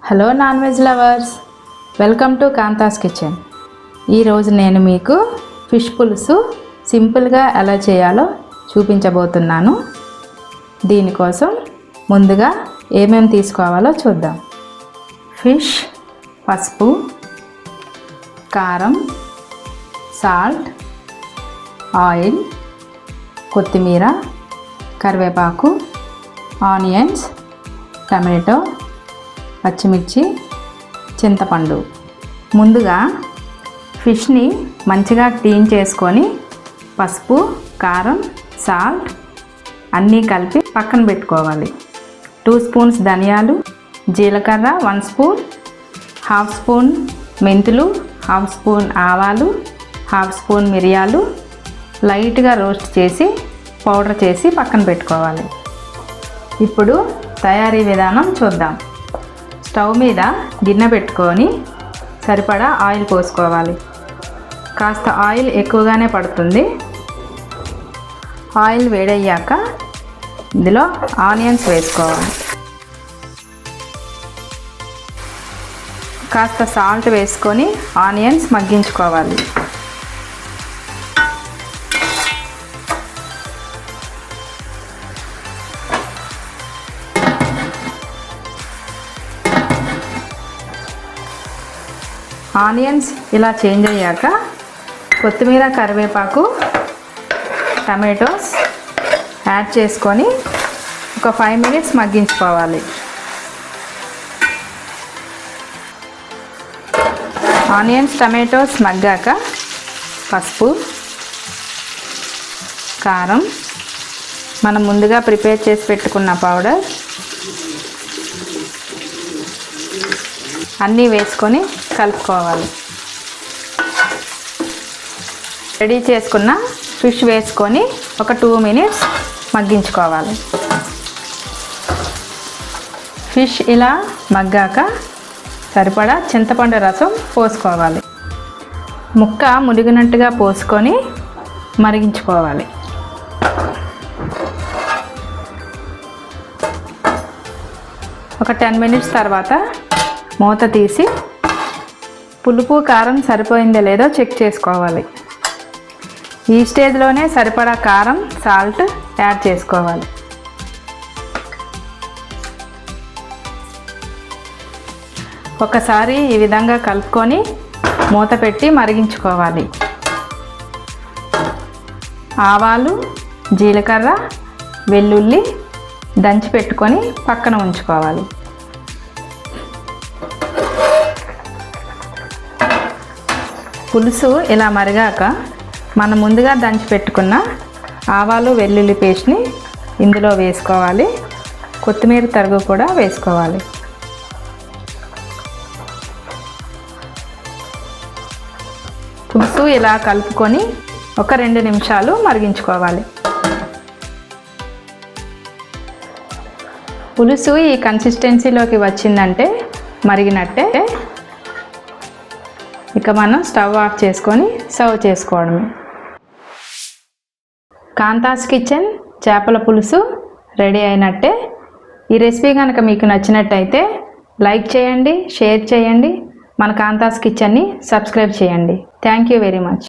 Hello non veg lovers, welcome to Kantha's kitchen. ఈరోజు నేను మీకు ఫిష్ పులుసు సింపుల్గా ఎలా చేయాలో చూపించబోతున్నాను. దీనికోసం ముందుగా ఏమేమి తీసుకోవాలో చూద్దాం. ఫిష్, పసుపు, కారం, సాల్ట్, ఆయిల్, కొత్తిమీర, కరివేపాకు, ఆనియన్స్, టమాటో, పచ్చిమిర్చి, చింతపండు. ముందుగా ఫిష్ని మంచిగా క్లీన్ చేసుకొని పసుపు, కారం, సాల్ట్ అన్నీ కలిపి పక్కన పెట్టుకోవాలి. 2 స్పూన్స్ ధనియాలు, జీలకర్ర 1 స్పూన్, 1/2 స్పూన్ మెంతులు, 1/2 స్పూన్ ఆవాలు, 1/2 స్పూన్ మిరియాలు లైట్గా రోస్ట్ చేసి పౌడర్ చేసి పక్కన పెట్టుకోవాలి. ఇప్పుడు తయారీ విధానం చూద్దాం. స్టవ్ మీద గిన్నె పెట్టుకొని సరిపడా ఆయిల్ పోసుకోవాలి. కాస్త ఆయిల్ ఎక్కువగానే పడుతుంది. ఆయిల్ వేడయ్యాక ఇందులో ఆనియన్స్ వేసుకోవాలి. కాస్త సాల్ట్ వేసుకొని ఆనియన్స్ మగ్గించుకోవాలి. ఆనియన్స్ ఇలా చేంజ్ అయ్యాక కొత్తిమీర, కరివేపాకు, టమాటోస్ యాడ్ చేసుకొని ఒక 5 మినిట్స్ మగ్గించుకోవాలి. ఆనియన్స్, టమాటోస్ మగ్గాక పసుపు, కారం, మనం ముందుగా ప్రిపేర్ చేసి పెట్టుకున్న పౌడర్ అన్నీ వేసుకొని కలుపుకోవాలి. రెడీ చేసుకున్న ఫిష్ వేసుకొని ఒక 2 మినిట్స్ మగ్గించుకోవాలి. ఫిష్ ఇలా మగ్గాక సరిపడా చింతపండు రసం పోసుకోవాలి. ముక్క మునిగినట్టుగా పోసుకొని మరిగించుకోవాలి. ఒక 10 మినిట్స్ తర్వాత మూత తీసి పులుపు, కారం సరిపోయిందో లేదో చెక్ చేసుకోవాలి. ఈ స్టేజ్లోనే సరిపడా కారం, సాల్ట్ యాడ్ చేసుకోవాలి. ఒకసారి ఈ విధంగా కలుపుకొని మూత పెట్టి మరిగించుకోవాలి. ఆవాలు, జీలకర్ర, వెల్లుల్లి దంచి పెట్టుకొని పక్కన ఉంచుకోవాలి. పులుసు ఇలా మరిగాక మనం ముందుగా దంచి పెట్టుకున్న ఆవాలు, వెల్లుల్లి పేస్ట్ని ఇందులో వేసుకోవాలి. కొత్తిమీర తరుగు కూడా వేసుకోవాలి. పులుసు ఇలా కలుపుకొని ఒక 2 నిమిషాలు మరిగించుకోవాలి. పులుసు ఈ కన్సిస్టెన్సీలోకి వచ్చిందంటే మరిగినట్టే. ఇక మనం స్టవ్ ఆఫ్ చేసుకొని సర్వ్ చేసుకోవడమే. కాంతాస్ కిచెన్ చేపల పులుసు రెడీ అయినట్టే. ఈ రెసిపీ కనుక మీకు నచ్చినట్టయితే లైక్ చేయండి, షేర్ చేయండి, మన కాంతాస్ కిచెన్ని సబ్స్క్రైబ్ చేయండి. Thank you very much.